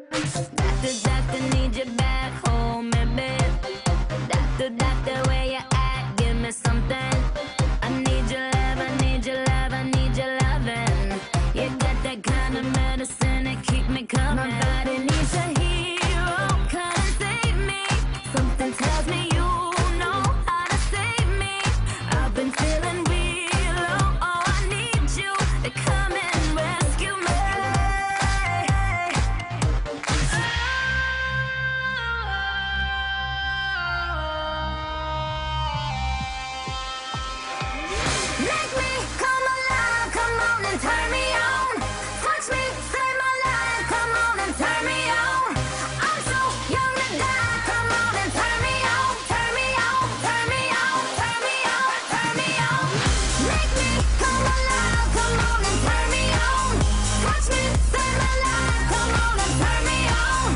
Doctor, need you back home, baby. Doctor, where you at? Give me something. I need your love, I need your love, I need your loving. You got that kind of medicine that keep me coming. My body needs a hero, come and save me. Something tells me you know how to save me. I've been feeling real low, oh, I need you to come and rescue me. Make me come alive, come on and turn me on. Touch me, save my life, come on and turn me on. I'm so young to die, come on and turn me on. Turn me on, turn me on, turn me on, turn me on. Make me come alive, come on and turn me on. Touch me, save my life, come on and turn me on.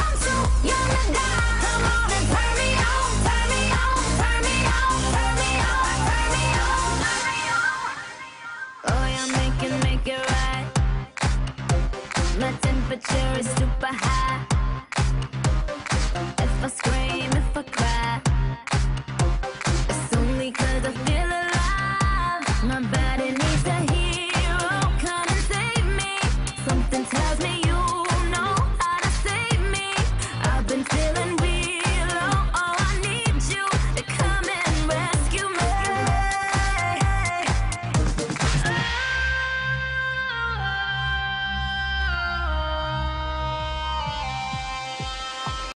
I'm so young to die, come on and turn me on. Turn me on, turn me on, turn me on, turn me on, turn me on. Oh, yeah, make it right. My temperature is super high. If I scream,